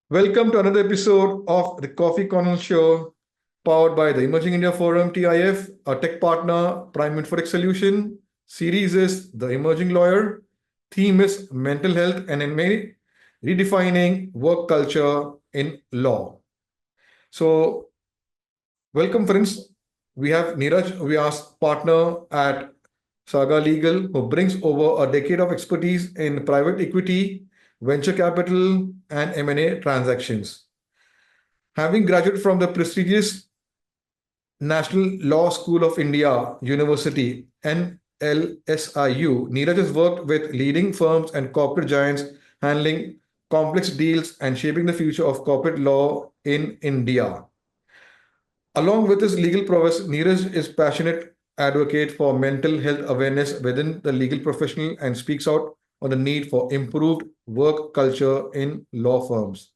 Welcome to another episode of the Coffee Conversation Show, powered by the Emerging India Forum TIF, our tech partner, Prime Infotech Solution. Series is The Emerging Lawyer. Theme is Mental Health and M&A, Redefining Work Culture in Law. So, welcome, friends. We have Neeraj Vyas, partner at Saga Legal, who brings over a decade of expertise in private equity, venture capital, and M&A transactions. Having graduated from the prestigious National Law School of India University, NLSIU, Neeraj has worked with leading firms and corporate giants handling complex deals and shaping the future of corporate law in India. Along with his legal prowess, Neeraj is passionate advocate for mental health awareness within the legal professional and speaks out on the need for improved work culture in law firms.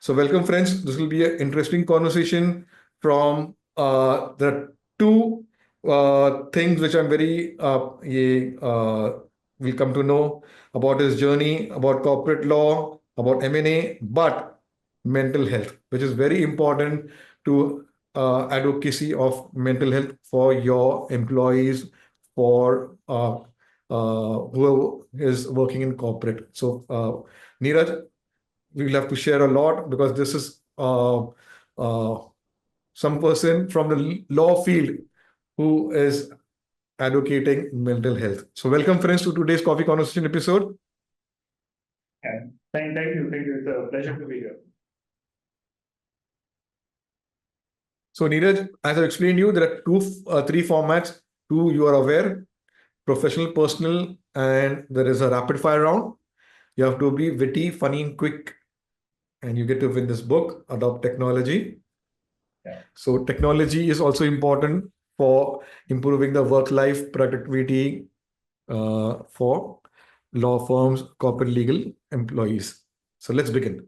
So, welcome, friends. This will be an interesting conversation from the two things which I'm very will come to know about his journey, about corporate law, about M&A, but mental health, which is very important to advocacy of mental health for your employees, for who is working in corporate. So, Neeraj, we will have to share a lot because this is uh, some person from the law field who is advocating mental health. So, welcome, friends, to today's Coffee Conversation episode. Yeah. Thank you. It's a pleasure to be here. So, Neeraj, as I explained you, there are three formats. Two, you are aware: professional, personal, and there is a rapid fire round. You have to be witty, funny, and quick, and you get to win this book. Adopt technology. Yeah. So technology is also important for improving the work-life productivity for law firms, corporate legal employees. So let's begin.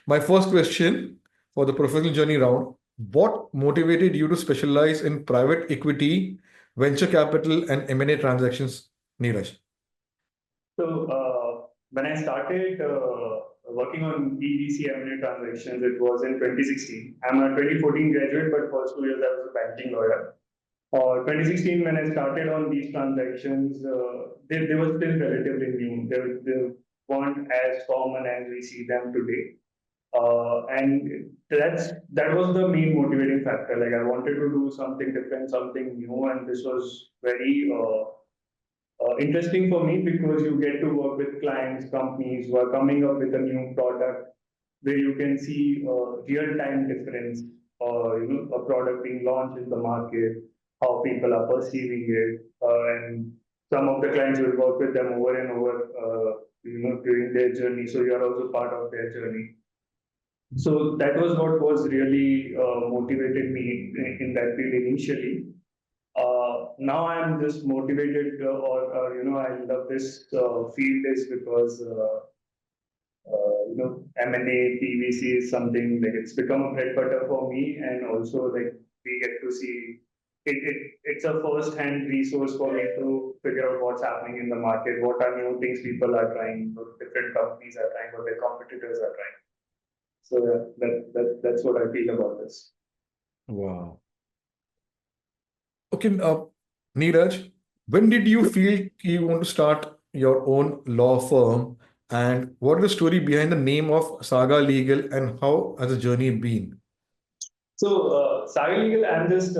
My first question for the professional journey round: what motivated you to specialize in private equity, venture capital, and M&A transactions, Neeraj? So when I started working on EDC M&A transactions, it was in 2016. I'm a 2014 graduate, but first 2 years I was a banking lawyer. 2016, when I started on these transactions, they were still relatively new. They weren't as common as we see them today. And that was the main motivating factor. Like I wanted to do something different, something new, and this was very interesting for me because you get to work with clients, companies who are coming up with a new product where you can see real-time difference, a product being launched in the market, how people are perceiving it, and some of the clients will work with them over and over, during their journey. So you are also part of their journey. So that was what was really motivated me in that field initially. Now I'm just motivated, I love this field is because M&A PVC is something like it's become a bread butter for me, and also like we get to see it's a first-hand resource for me to figure out what's happening in the market, what are new things people are trying, what different companies are trying, what their competitors are trying. So that's what I feel about this. Wow. Okay, Neeraj, when did you feel you want to start your own law firm, and what is the story behind the name of Saga Legal, and how has the journey been? So, Saga Legal, I'm just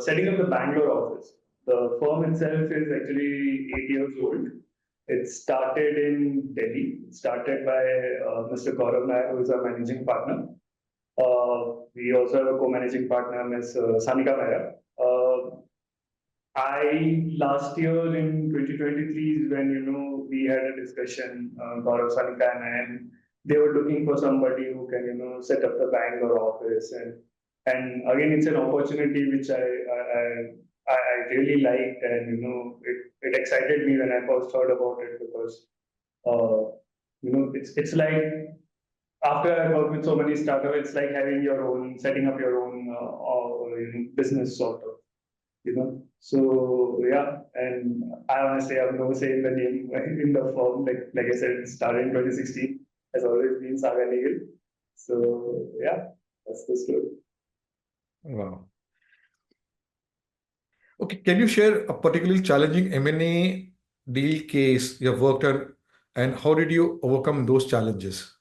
setting up the Bangalore office. The firm itself is actually 8 years old. It started in Delhi. It started by Mr. Gaurav Nair, who is our managing partner. We also have a co-managing partner, Ms. Sanika Mehra. I last year in 2023 is when we had a discussion, Gaurav, Sanika, and they were looking for somebody who can set up the Bangalore office, and again it's an opportunity which I really liked, and it excited me when I first heard about it because it's like after I worked with so many startups, it's like having your own, setting up your own business sort of. So yeah, and I honestly have no say in the name in the firm. Like I said, it started in 2016. Has always been Saga Legal. So yeah, that's the story. Wow. Okay, can you share a particularly challenging M&A deal case you have worked on, and how did you overcome those challenges?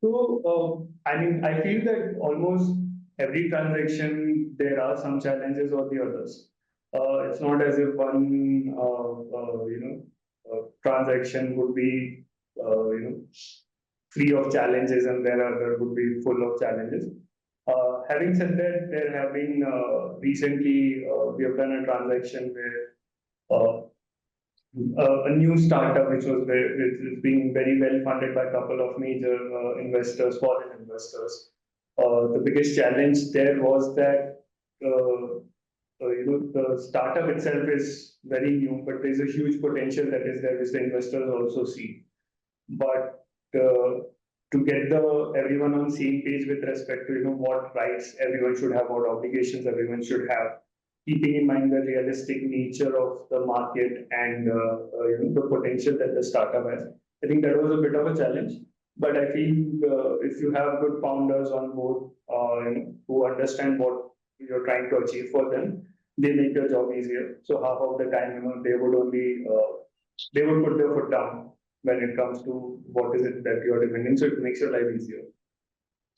So, I mean, I feel that almost every transaction there are some challenges or the others. It's not as if one, transaction would be, free of challenges, and there other would be full of challenges. Having said that, there have been recently we have done a transaction where a new startup which is being very well funded by a couple of major investors, foreign investors. The biggest challenge there was that the startup itself is very new, but there's a huge potential that is there, which the investors also see. But to get everyone on same page with respect to what rights everyone should have, what obligations everyone should have, keeping in mind the realistic nature of the market and the potential that the startup has. I think that was a bit of a challenge, but I feel if you have good founders on board who understand what you're trying to achieve for them, they make your job easier. So half of the time, they would only they would put their foot down when it comes to what is it that you're demanding. So it makes your life easier.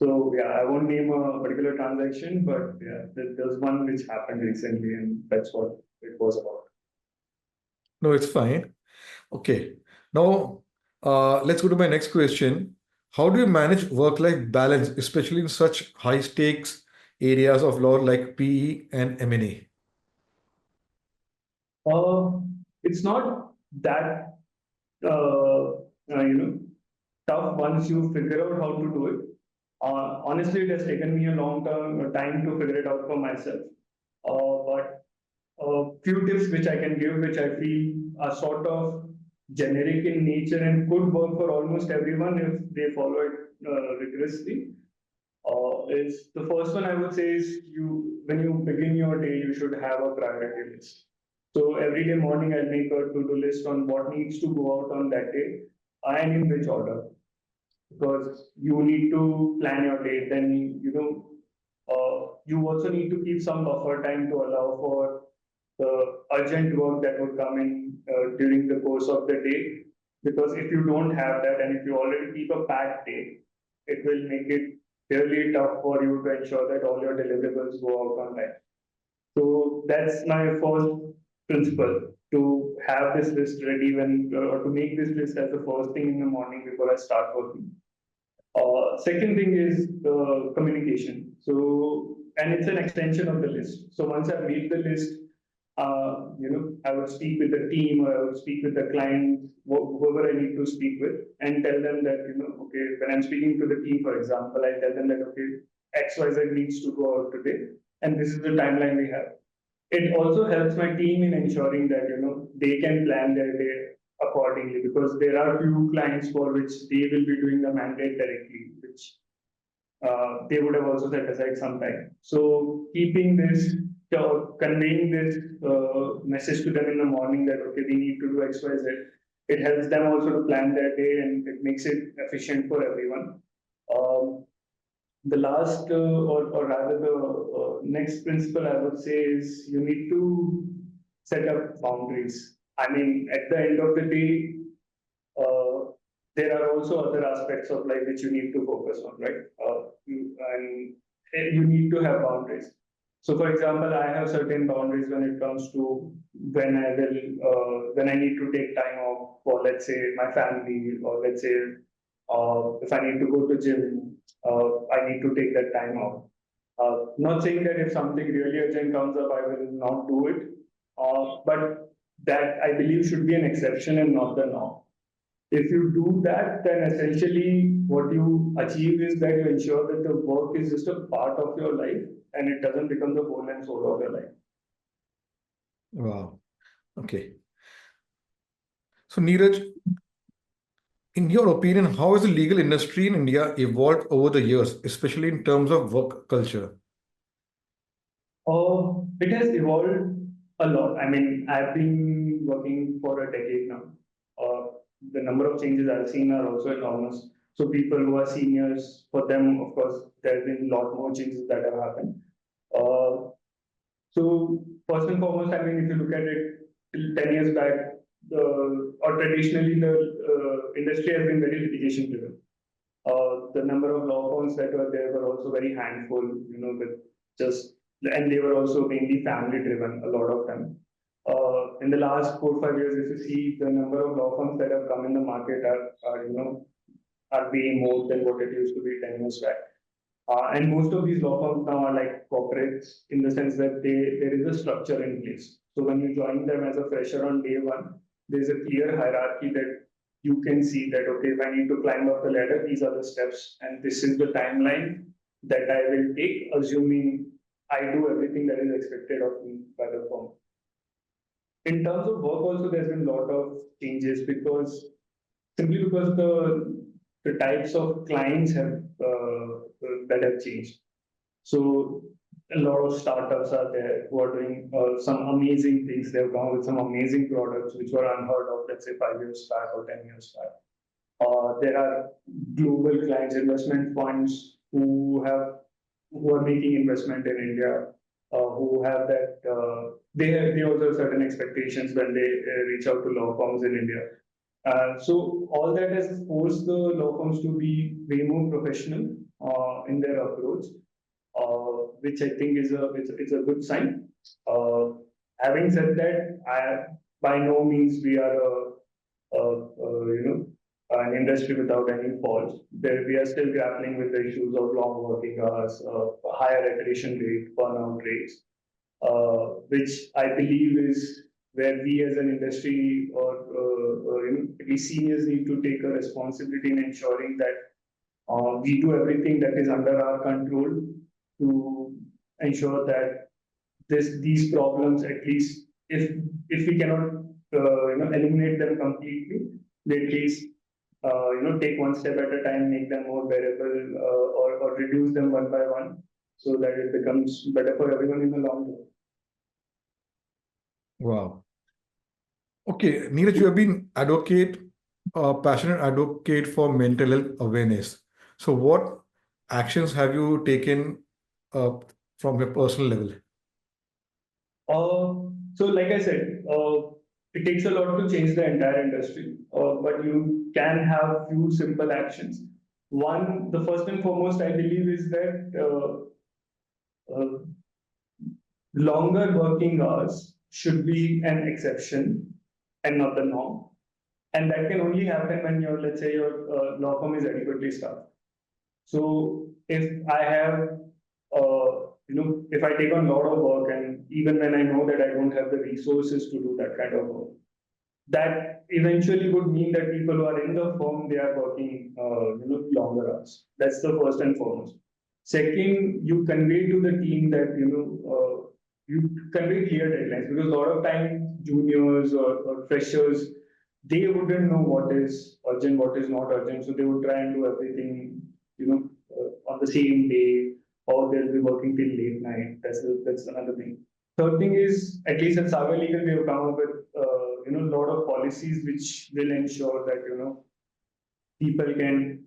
So yeah, I won't name a particular transaction, but yeah, there's one which happened recently, and that's what it was about. No, it's fine. Okay. Now, let's go to my next question. How do you manage work-life balance, especially in such high-stakes areas of law like PE and M&A? Uh, it's not that uh, tough once you figure out how to do it. Honestly, it has taken me a long time to figure it out for myself. But a few tips which I can give, which I feel are sort of generic in nature and could work for almost everyone if they follow it rigorously. Is the first one I would say is when you begin your day, you should have a priority list. So every day morning, I'll make a to-do list on what needs to go out on that day and in which order, because you need to plan your day. Then you also need to keep some buffer time to allow for the urgent work that would come in during the course of the day. Because if you don't have that, and if you already keep a packed day, it will make it really tough for you to ensure that all your deliverables go out on time. So that's my first principle, to have this list ready or to make this list as the first thing in the morning before I start working. Second thing is the communication. So, and it's an extension of the list. So once I made the list, I would speak with the team, or I would speak with the client, whoever I need to speak with, and tell them that, okay, when I'm speaking to the team, for example, I tell them that, okay, XYZ needs to go out today, and this is the timeline we have. It also helps my team in ensuring that, they can plan their day accordingly, because there are few clients for which they will be doing the mandate directly, which they would have also set aside some time. So keeping this, conveying this message to them in the morning that, okay, we need to do X, Y, Z, it helps them also to plan their day, and it makes it efficient for everyone. The last, or rather the next principle I would say is, you need to set up boundaries. I mean, at the end of the day, there are also other aspects of life which you need to focus on, right? And you need to have boundaries. So, for example, I have certain boundaries when it comes to when I need to take time off for, let's say, my family, or let's say, if I need to go to gym, I need to take that time off. Not saying that if something really urgent comes up, I will not do it, but that I believe should be an exception and not the norm. If you do that, then essentially what you achieve is that you ensure that the work is just a part of your life, and it doesn't become the whole and soul of your life. Wow. Okay. So, Neeraj, in your opinion, how has the legal industry in India evolved over the years, especially in terms of work culture? It has evolved a lot. I mean, I've been working for a decade now. The number of changes I've seen are also enormous. So people who are seniors, for them, of course, there have been a lot more changes that have happened. So first and foremost, I mean, if you look at it, till 10 years back, or traditionally, the industry has been very litigation driven. The number of law firms that were there were also very handful, with just, and they were also mainly family driven, a lot of them. In the last 4 or 5 years, if you see the number of law firms that have come in the market are way more than what it used to be 10 years back. And most of these law firms now are like corporates in the sense that there is a structure in place. So when you join them as a fresher on day one, there's a clear hierarchy that you can see that, okay, if I need to climb up the ladder, these are the steps, and this is the timeline that I will take, assuming I do everything that is expected of me by the firm. In terms of work, also, there's been a lot of changes simply because the types of clients that have changed. So a lot of startups are there who are doing some amazing things. They've gone with some amazing products which were unheard of, let's say 5 years back or 10 years back. There are global clients, investment funds who are making investment in India, who have that. They also have certain expectations when they reach out to law firms in India. So all that has forced the law firms to be way more professional in their approach, which I think is a good sign. Having said that, by no means we are an industry without any faults. We are still grappling with the issues of long working hours, higher attrition rate, burnout rates, which I believe is where we as an industry or we seniors need to take a responsibility in ensuring that we do everything that is under our control to ensure that these problems, at least if we cannot eliminate them completely, they at least take one step at a time, make them more bearable, or reduce them one by one, so that it becomes better for everyone in the long run. Wow. Okay, Neeraj, you have been passionate advocate for mental health awareness. So what actions have you taken from your personal level? So like I said, it takes a lot to change the entire industry, but you can have few simple actions. One, the first and foremost, I believe, is that longer working hours should be an exception and not the norm. And that can only happen when let's say your law firm is adequately staffed. So if I have, if I take on a lot of work, and even when I know that I don't have the resources to do that kind of work, that eventually would mean that people who are in the firm, they are working, longer hours. That's the first and foremost. Second, you convey to the team that, you convey clear deadlines, because a lot of times juniors or freshers, they wouldn't know what is urgent, what is not urgent. So they would try and do everything, on the same day, or they'll be working till late night. That's another thing. Third thing is, at least at Saga Legal, we have come up with a lot of policies which will ensure that people can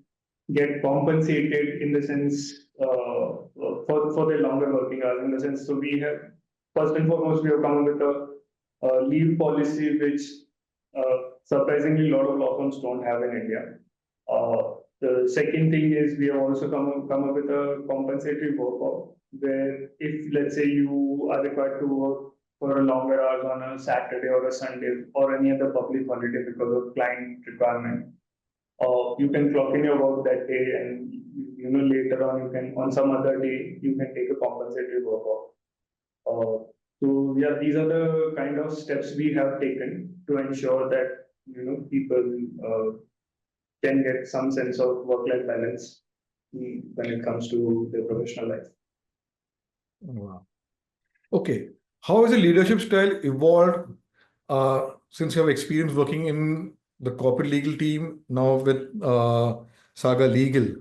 get compensated in the sense for their longer working hours. In the sense, so we have, first and foremost, we have come up with a leave policy which surprisingly a lot of law firms don't have in India. The second thing is, we have also come up with a compensatory work off, where if, let's say, you are required to work for a longer hours on a Saturday or a Sunday or any other public holiday because of client requirement, you can clock in your work that day, and later on you can, on some other day, you can take a compensatory work off. So yeah, these are the kind of steps we have taken to ensure that people can get some sense of work-life balance when it comes to their professional life. Wow. Okay. How has the leadership style evolved since you have experience working in the corporate legal team now with Saga Legal?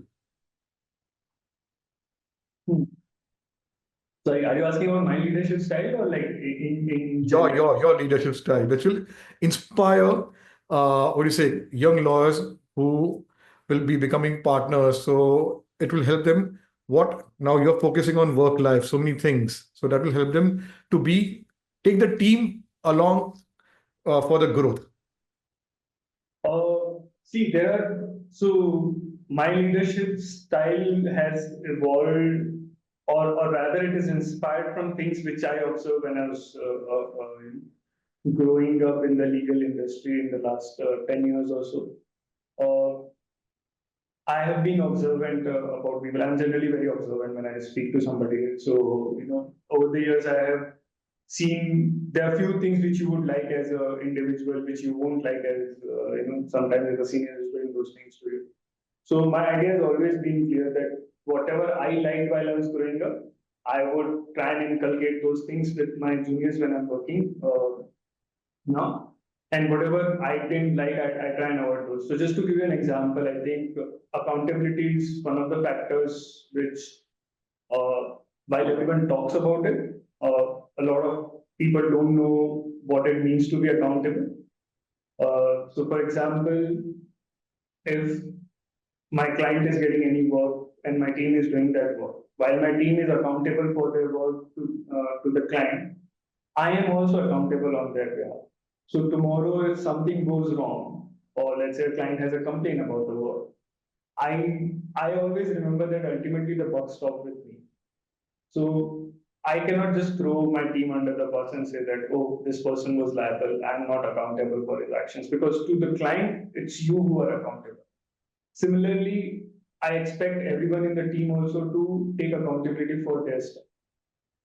Sorry, are you asking about my leadership style, or like in your leadership style, which will inspire young lawyers who will be becoming partners. So it will help them. What now you're focusing on work life, so many things. So that will help them to take the team along for the growth. See, so my leadership style has evolved, or rather, it is inspired from things which I observed when I was growing up in the legal industry in the last 10 years or so. Uh, I have been observant about people. I'm generally very observant when I speak to somebody. So, over the years, I have seen there are few things which you would like as an individual, which you won't like as, sometimes as a senior is doing those things to you. So, my idea has always been clear that whatever I liked while I was growing up, I would try and inculcate those things with my juniors when I'm working. No. And whatever I didn't like, I try and avoid those. So just to give you an example, I think accountability is one of the factors which, while everyone talks about it, a lot of people don't know what it means to be accountable. So for example, if my client is getting any work and my team is doing that work, while my team is accountable for their work to the client, I am also accountable on their behalf. So tomorrow, if something goes wrong, or let's say a client has a complaint about the work, I always remember that ultimately the buck stops with me. So I cannot just throw my team under the bus and say that, oh, this person was liable, I'm not accountable for his actions, because to the client, it's you who are accountable. Similarly, I expect everyone in the team also to take accountability for their stuff.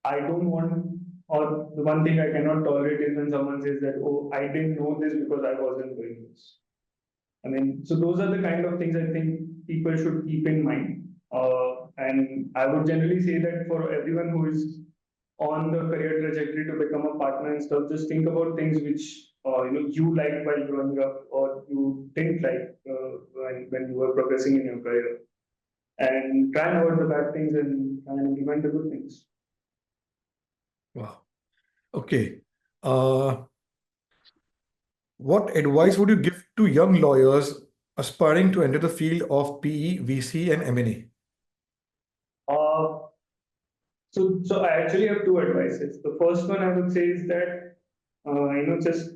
I don't want, or the one thing I cannot tolerate is when someone says that, oh, I didn't know this because I wasn't doing this. I mean, so those are the kind of things I think people should keep in mind. And I would generally say that for everyone who is on the career trajectory to become a partner and stuff, just think about things which you liked while growing up or you didn't like when you were progressing in your career, and try and avoid the bad things and try and implement the good things. Wow. Okay. What advice would you give to young lawyers aspiring to enter the field of PE, VC, and M&A? Uh, so I actually have two advices. The first one I would say is that just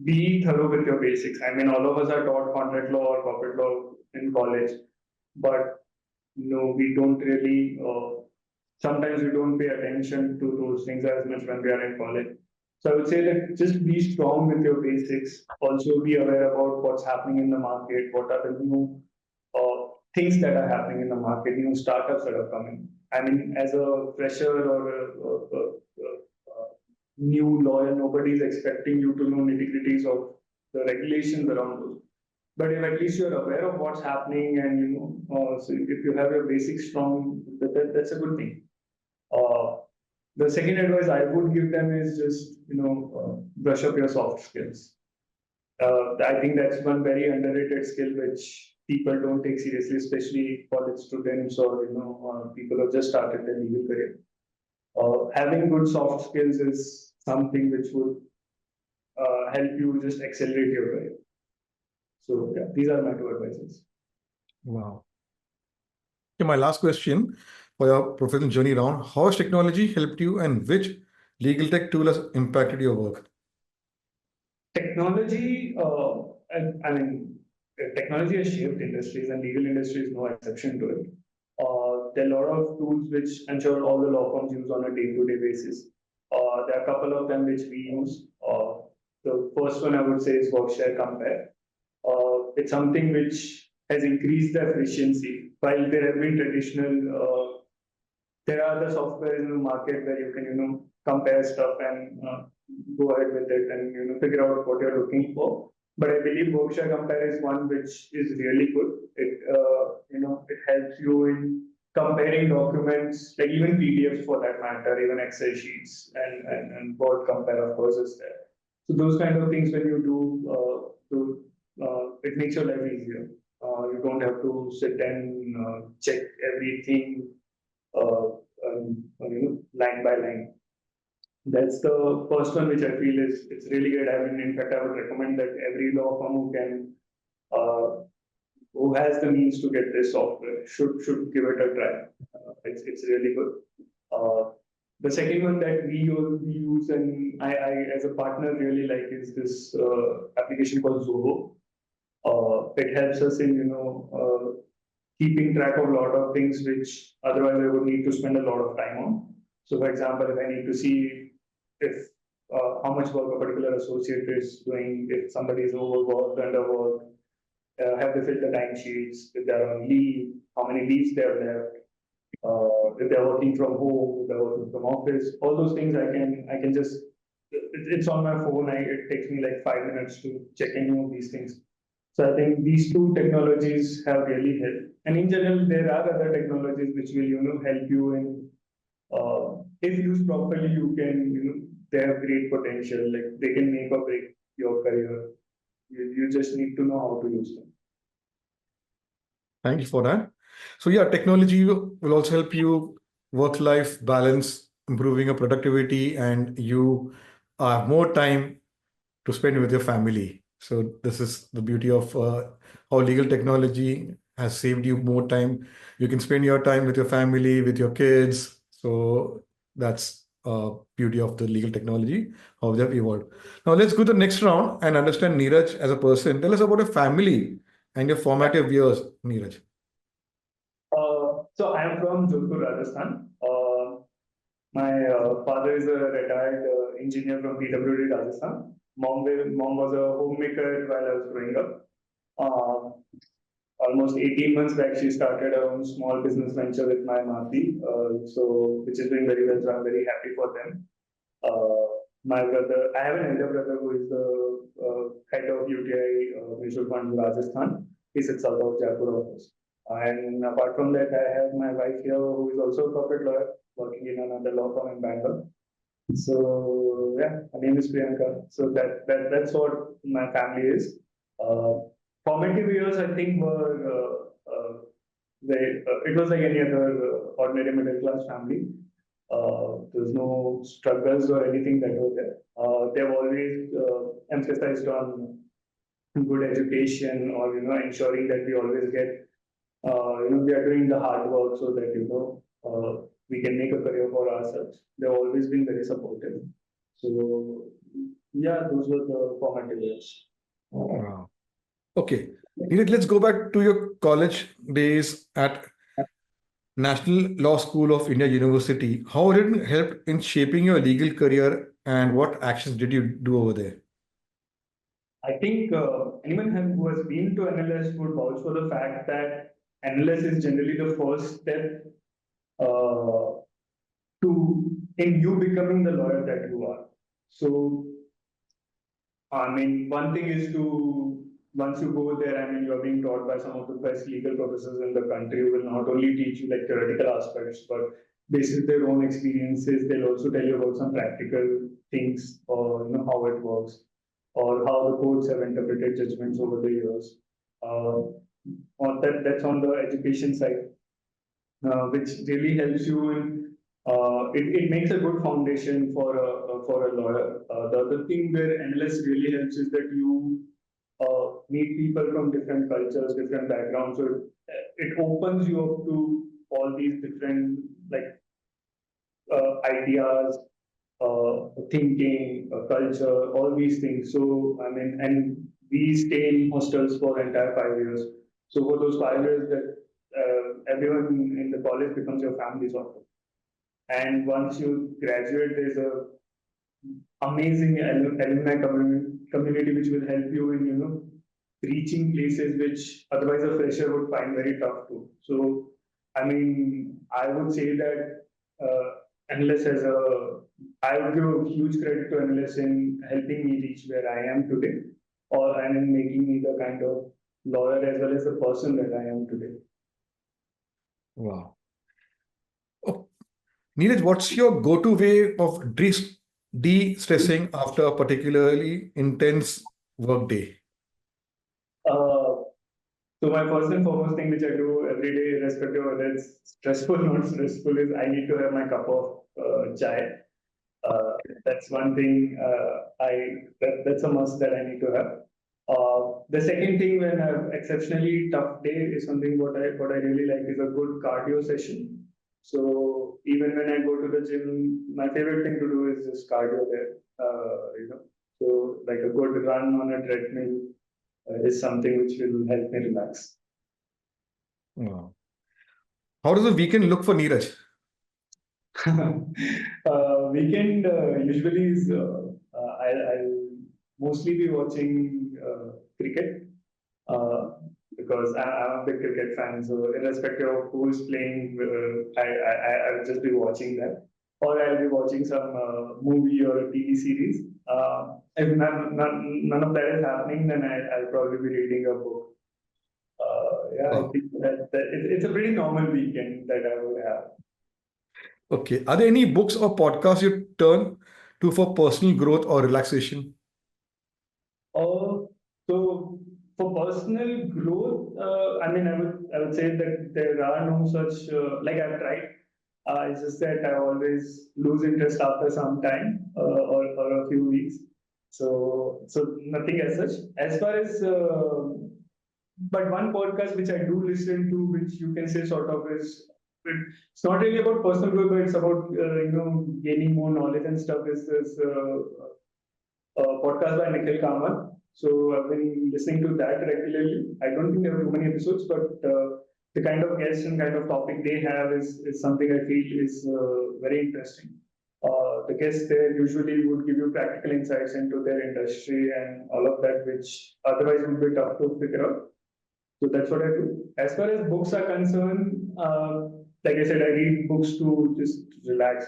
be thorough with your basics. I mean, all of us are taught contract law or corporate law in college, but we don't really. Sometimes we don't pay attention to those things as much when we are in college. So I would say that just be strong with your basics. Also be aware about what's happening in the market, what are the new things that are happening in the market, new startups that are coming. I mean, as a fresher or a new lawyer, nobody is expecting you to know nitty-gritties of the regulations around those. But if at least you're aware of what's happening and so if you have your basics strong, that's a good thing. The second advice I would give them is just brush up your soft skills. I think that's one very underrated skill which people don't take seriously, especially college students or people who have just started their legal career. Having good soft skills is something which would help you just accelerate your career. So yeah, these are my two advices. Wow. Okay, my last question for your professional journey round: how has technology helped you, and which legal tech tool has impacted your work? Technology, I mean, technology has shaped industries, and legal industry is no exception to it. There are a lot of tools which I'm sure all the law firms use on a day-to-day basis. There are a couple of them which we use. The first one I would say is Workshare Compare. It's something which has increased the efficiency. While there have been traditional, there are other software in the market where you can compare stuff and go ahead with it and figure out what you're looking for. But I believe Workshare Compare is one which is really good. It helps you in comparing documents, like even PDFs for that matter, even Excel sheets and Word Compare, of course, is there. So those kind of things when you do, it makes your life easier. You don't have to sit and check everything line by line. That's the first one which I feel is it's really good. I mean, in fact, I would recommend that every law firm who can who has the means to get this software should give it a try. It's really good. The second one that we use and I as a partner really like is this application called Zoho. It helps us in keeping track of a lot of things which otherwise I would need to spend a lot of time on. So, for example, if I need to see if how much work a particular associate is doing, if somebody is overworked, underworked, have they filled the time sheets, if they're on leave, how many leaves they have left, if they're working from home, if they're working from office, all those things I can just it's on my phone. It takes me like 5 minutes to check any of these things. So I think these two technologies have really helped. And in general, there are other technologies which will help you in if used properly, you can they have great potential. Like they can make or break your career. You just need to know how to use them. Thank you for that. So yeah, technology will also help you work-life balance, improving your productivity, and you have more time to spend with your family. So this is the beauty of how legal technology has saved you more time. You can spend your time with your family, with your kids. So that's beauty of the legal technology, how they have evolved. Now let's go to the next round and understand Neeraj as a person. Tell us about your family and your formative years, Neeraj. So I am from Jodhpur, Rajasthan. My father is a retired engineer from PWD, Rajasthan. Mom was a homemaker while I was growing up. Uh, Almost 18 months back, she started her own small business venture with my Mati, which is doing very well. So I'm very happy for them. My brother, I have an elder brother who is the head of UTI mutual fund in Rajasthan. He sits out of Jaipur office. And apart from that, I have my wife here who is also a corporate lawyer working in another law firm in Bangalore. So yeah, her name is Priyanka. So that's what my family is. Formative years, I think, were it was like any other ordinary middle class family. There's no struggles or anything that were there. They've always emphasized on good education or ensuring that we always get we are doing the hard work so that we can make a career for ourselves. They've always been very supportive. So yeah, those were the formative years. Wow. Okay. Neeraj, let's go back to your college days at National Law School of India University. How did it help in shaping your legal career and what actions did you do over there? I think anyone who has been to NLS would vouch for the fact that NLS is generally the first step in you becoming the lawyer that you are. So, I mean, one thing is once you go there, I mean, you are being taught by some of the best legal professors in the country who will not only teach you like theoretical aspects, but based on their own experiences, they'll also tell you about some practical things or how it works or how the courts have interpreted judgments over the years. That's on the education side, which really helps you in it makes a good foundation for a lawyer. The other thing where NLS really helps is that you meet people from different cultures, different backgrounds. So it opens you up to all these different ideas, thinking, culture, all these things. So I mean, and we stay in hostels for entire 5 years. So for those 5 years, that everyone in the college becomes your family sort of. And once you graduate, there's a amazing alumni community which will help you in reaching places which otherwise a fresher would find very tough to. So, I mean, I would say that NLS I would give a huge credit to NLS in helping me reach where I am today, and in making me the kind of lawyer as well as the person that I am today. Wow. Oh, Neeraj, what's your go-to way of de-stressing after a particularly intense work day? So my first and foremost thing which I do every day, irrespective of whether it's stressful or not stressful, is I need to have my cup of chai. That's one thing that's a must that I need to have. The second thing when I have exceptionally tough day is something what I really like is a good cardio session. So even when I go to the gym, my favorite thing to do is just cardio there. So like a good run on a treadmill is something which will help me relax. Wow. How does the weekend look for Neeraj? Weekend usually is I'll mostly be watching cricket because I'm a big cricket fan. So irrespective of who is playing, I'll just be watching that, or I'll be watching some movie or a TV series. If none of that is happening, then I'll probably be reading a book. Yeah, I Wow. think it's a pretty normal weekend that I would have. Okay. Are there any books or podcasts you turn to for personal growth or relaxation? So for personal growth, I would say that there are no such like I've tried. It's just that I always lose interest after some time or a few weeks. So nothing as such. As far as but one podcast which I do listen to, which you can say sort of is it's not really about personal growth, but it's about gaining more knowledge and stuff. Is this podcast by Nikhil Kamath. So I've been listening to that regularly. I don't think there are too many episodes, but the kind of guests and kind of topic they have is something I feel is very interesting. The guests there usually would give you practical insights into their industry and all of that, which otherwise would be tough to figure out. So that's what I do. As far as books are concerned, like I said, I read books to just relax.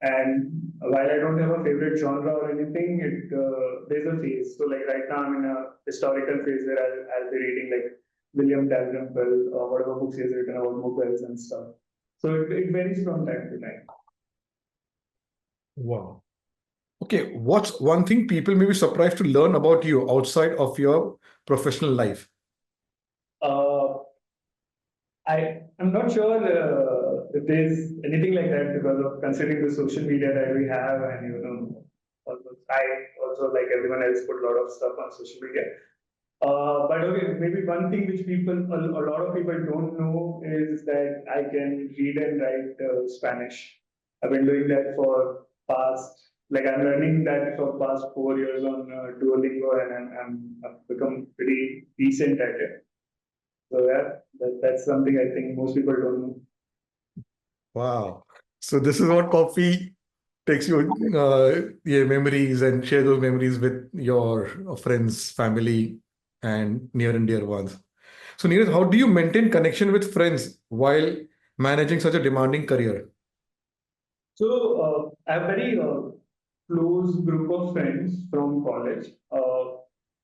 And while I don't have a favorite genre or anything, there's a phase. So like right now, I'm in a historical phase where I'll be reading like William Dalrymple or whatever books he has written about Mughals and stuff. So it varies from time to time. Wow. Okay. What's one thing people may be surprised to learn about you outside of your professional life? Uh, I'm not sure if there's anything like that because of considering the social media that we have, and I also like everyone else put a lot of stuff on social media. But okay, maybe one thing which a lot of people don't know is that I can read and write Spanish. I've been doing that for I'm learning that for past 4 years on Duolingo, and I've become pretty decent at it. So yeah, that's something I think most people don't know. Wow. So this is what coffee takes you your memories and share those memories with your friends, family, and near and dear ones. So Neeraj, how do you maintain connection with friends while managing such a demanding career? So I have very close group of friends from college.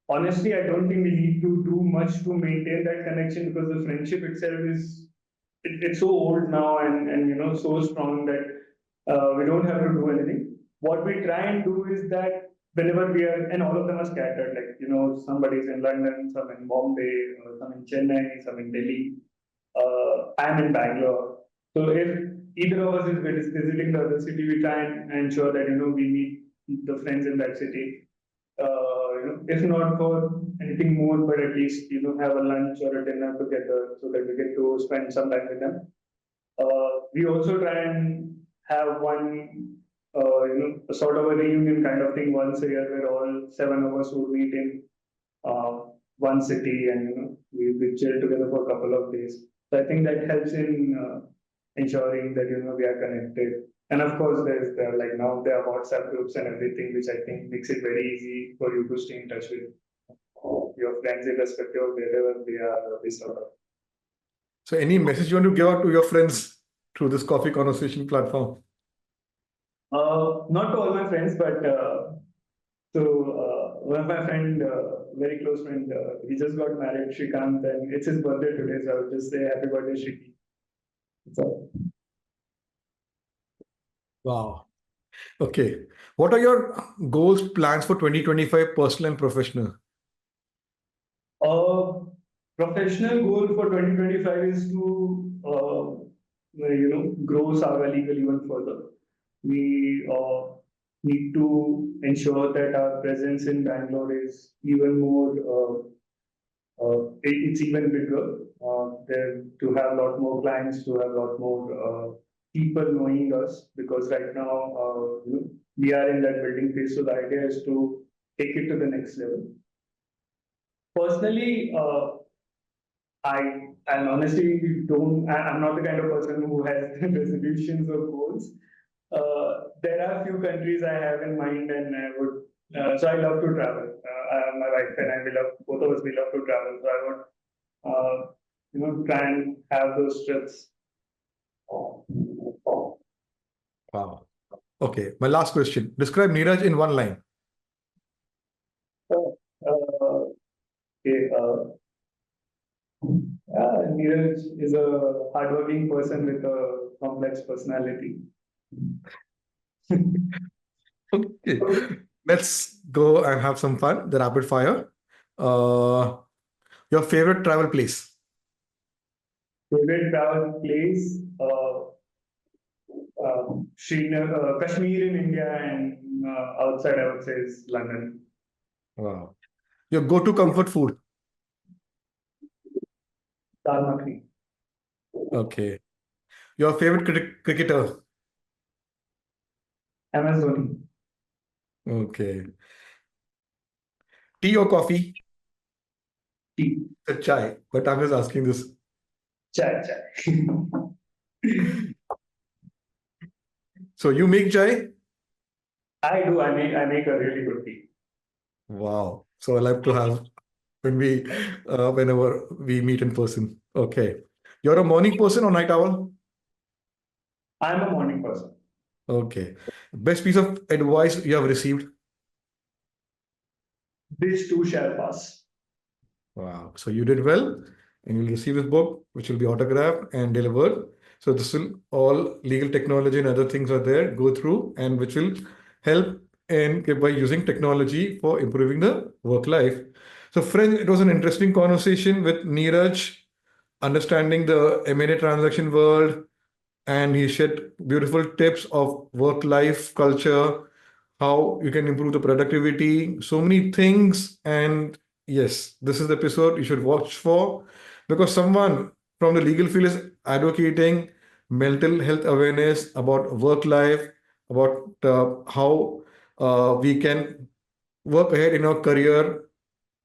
Honestly, I don't think we need to do much to maintain that connection because the friendship itself it's so old now and so strong that we don't have to do anything. What we try and do is that whenever we are, and all of them are scattered, like somebody's in London, some in Bombay, or some in Chennai, some in Delhi. I'm in Bangalore. So if either of us is visiting the other city, we try and ensure that we meet the friends in that city. If not for anything more, but at least have a lunch or a dinner together so that we get to spend some time with them. We also try and have one, a sort of a reunion kind of thing once a year where all seven of us would meet in uh, one city and we chill together for a couple of days. So I think that helps in ensuring that we are connected. And of course, there like now there are WhatsApp groups and everything, which I think makes it very easy for you to stay in touch with your friends, irrespective of wherever they are, this sort of. So any message you want to give out to your friends through this coffee conversation platform? Not to all my friends, but one of my friend, very close friend, he just got married, Shrikant, and it's his birthday today, so I would just say happy birthday, Shriki. So, Wow. Okay. What are your goals, plans for 2025, personal and professional? uh, professional goal for 2025 is to grow Saga Legal even further. We need to ensure that our presence in Bangalore is even more, it's even bigger. There to have a lot more clients, to have a lot more people knowing us, because right now we are in that building phase. So the idea is to take it to the next level. Personally, and honestly don't. I'm not the kind of person who has resolutions or goals. There are few countries I have in mind, and I would. So I love to travel. My wife and I, we love, both of us, we love to travel. So I would, try and have those trips. Wow. Okay, my last question. Describe Neeraj in one line. Okay. Neeraj is a hardworking person with a complex personality. Okay, let's go and have some fun. The rapid fire. Your favorite travel place? Favorite travel place? Kashmir in India, and outside I would say is London. Wow. Your go-to comfort food? Dal makhani. Okay. Your favorite cricketer? MS Dhoni. Okay. Tea or coffee? Tea. Chai. But I'm just asking this. Chai. So you make chai? I do. I make a really good tea. Wow. So I like to have whenever we meet in person. Okay. You're a morning person or night owl? I'm a morning person. Okay. Best piece of advice you have received? This too shall pass. Wow. So you did well, and you'll receive this book, which will be autographed and delivered. So this will all legal technology and other things are there, go through, and which will help in by using technology for improving the work life. So friends, it was an interesting conversation with Neeraj, understanding the M&A transaction world, and he shared beautiful tips of work-life culture, how you can improve the productivity, so many things. And yes, this is the episode you should watch for, because someone from the legal field is advocating mental health awareness about work life, about how we can work ahead in our career,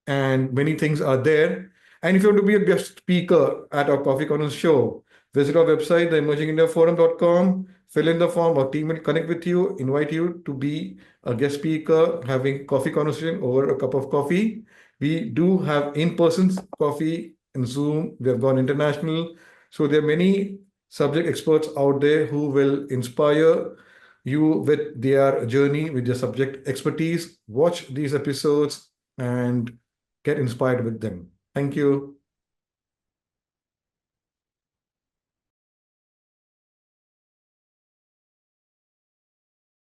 and many things are there. And if you want to be a guest speaker at our Coffee Conversation show, visit our website, theemergingindiaforum.com, fill in the form, our team will connect with you, invite you to be a guest speaker, having coffee conversation over a cup of coffee. We do have in-person coffee and Zoom. We have gone international. So there are many subject experts out there who will inspire you with their journey, with their subject expertise. Watch these episodes and get inspired with them. Thank you.